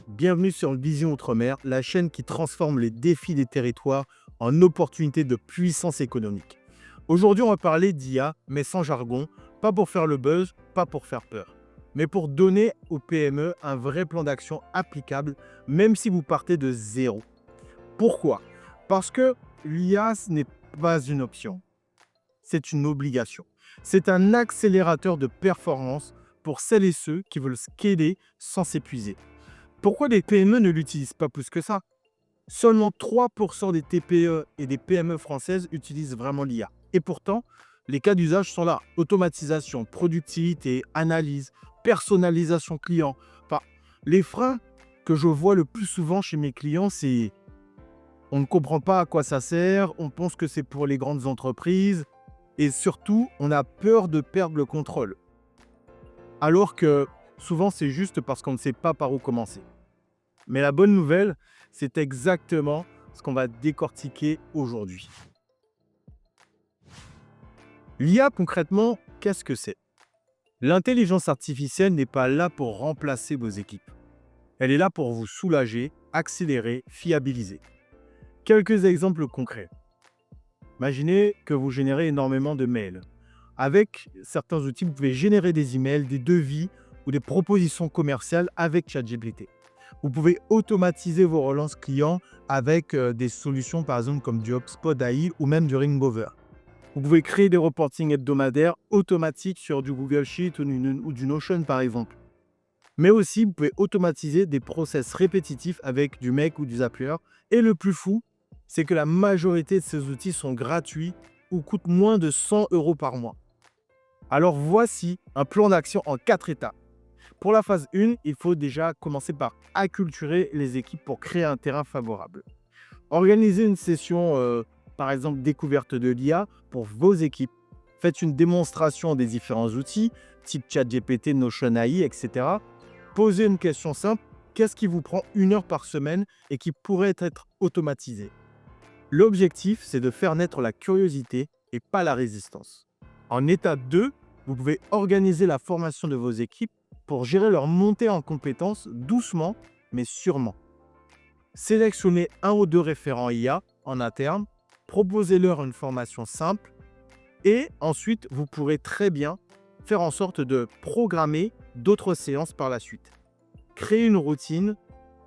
Bienvenue sur Vision Outre-mer, la chaîne qui transforme les défis des territoires en opportunités de puissance économique. Aujourd'hui, on va parler d'IA, mais sans jargon, pas pour faire le buzz, pas pour faire peur, mais pour donner aux PME un vrai plan d'action applicable, même si vous partez de zéro. Pourquoi? Parce que l'IA, ce n'est pas une option, c'est une obligation. C'est un accélérateur de performance pour celles et ceux qui veulent scaler sans s'épuiser. Pourquoi les PME ne l'utilisent pas plus que ça? Seulement 3% des TPE et des PME françaises utilisent vraiment l'IA. Et pourtant, les cas d'usage sont là. Automatisation, productivité, analyse, personnalisation client. Enfin, les freins que je vois le plus souvent chez mes clients, c'est on ne comprend pas à quoi ça sert, on pense que c'est pour les grandes entreprises et surtout, on a peur de perdre le contrôle. Alors que souvent, c'est juste parce qu'on ne sait pas par où commencer. Mais la bonne nouvelle, c'est exactement ce qu'on va décortiquer aujourd'hui. L'IA, concrètement, qu'est-ce que c'est? L'intelligence artificielle n'est pas là pour remplacer vos équipes. Elle est là pour vous soulager, accélérer, fiabiliser. Quelques exemples concrets. Imaginez que vous générez énormément de mails. Avec certains outils, vous pouvez générer des emails, des devis ou des propositions commerciales avec ChatGPT. Vous pouvez automatiser vos relances clients avec des solutions par exemple comme du HubSpot AI ou même du Ringover. Vous pouvez créer des reportings hebdomadaires automatiques sur du Google Sheet ou du Notion par exemple. Mais aussi, vous pouvez automatiser des process répétitifs avec du Make ou du Zapier. Et le plus fou, c'est que la majorité de ces outils sont gratuits ou coûtent moins de 100 € par mois. Alors voici un plan d'action en 4 étapes. Pour la phase 1, il faut déjà commencer par acculturer les équipes pour créer un terrain favorable. Organisez une session, par exemple, découverte de l'IA pour vos équipes. Faites une démonstration des différents outils, type ChatGPT, Notion AI, etc. Posez une question simple. Qu'est-ce qui vous prend 1 heure par semaine et qui pourrait être automatisé? L'objectif, c'est de faire naître la curiosité et pas la résistance. En étape 2, vous pouvez organiser la formation de vos équipes pour gérer leur montée en compétences doucement mais sûrement. Sélectionnez 1 ou 2 référents IA en interne, proposez-leur une formation simple et ensuite vous pourrez très bien faire en sorte de programmer d'autres séances par la suite. Créez une routine,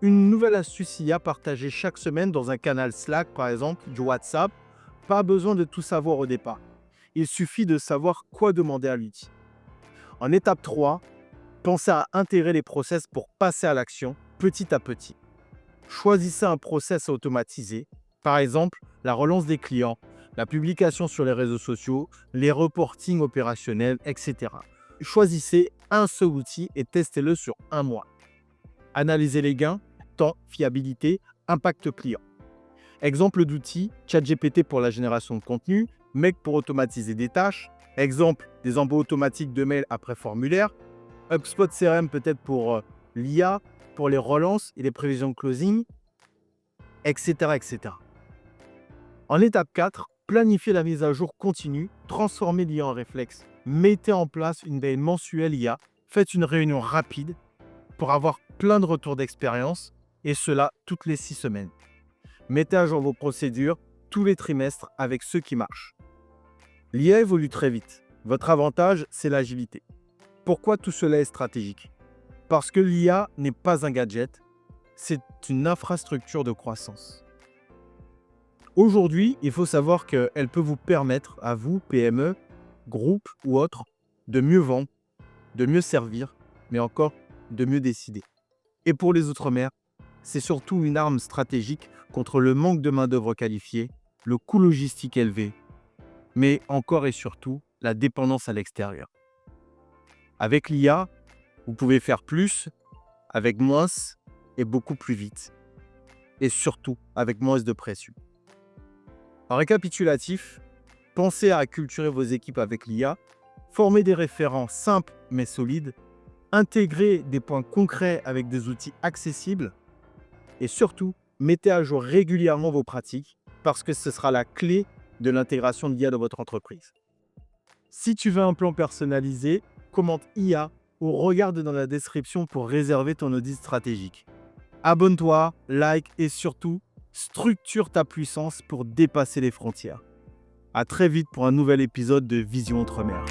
une nouvelle astuce IA partagée chaque semaine dans un canal Slack par exemple, du WhatsApp. Pas besoin de tout savoir au départ. Il suffit de savoir quoi demander à l'outil. En étape 3, pensez à intégrer les process pour passer à l'action petit à petit. Choisissez un process automatisé, par exemple la relance des clients, la publication sur les réseaux sociaux, les reportings opérationnels, etc. Choisissez un seul outil et testez-le sur 1 mois. Analysez les gains, temps, fiabilité, impact client. Exemple d'outils, ChatGPT pour la génération de contenu, Make pour automatiser des tâches, exemple des envois automatiques de mails après formulaire, HubSpot CRM peut-être pour l'IA, pour les relances et les prévisions de closing, etc., etc. En étape 4, planifiez la mise à jour continue, transformez l'IA en réflexe, mettez en place une veille mensuelle IA, faites une réunion rapide pour avoir plein de retours d'expérience et cela toutes les 6 semaines. Mettez à jour vos procédures tous les trimestres avec ceux qui marchent. L'IA évolue très vite. Votre avantage, c'est l'agilité. Pourquoi tout cela est stratégique? Parce que l'IA n'est pas un gadget, c'est une infrastructure de croissance. Aujourd'hui, il faut savoir qu'elle peut vous permettre, à vous, PME, groupes ou autres, de mieux vendre, de mieux servir, mais encore de mieux décider. Et pour les Outre-mer, c'est surtout une arme stratégique contre le manque de main-d'œuvre qualifiée, le coût logistique élevé, mais encore et surtout la dépendance à l'extérieur. Avec l'IA, vous pouvez faire plus, avec moins et beaucoup plus vite. Et surtout, avec moins de pression. En récapitulatif, pensez à acculturer vos équipes avec l'IA, former des référents simples mais solides, intégrer des points concrets avec des outils accessibles et surtout, mettez à jour régulièrement vos pratiques parce que ce sera la clé de l'intégration de l'IA dans votre entreprise. Si tu veux un plan personnalisé, commente IA ou regarde dans la description pour réserver ton audit stratégique. Abonne-toi, like et surtout, structure ta puissance pour dépasser les frontières. À très vite pour un nouvel épisode de Vision Outre-mer.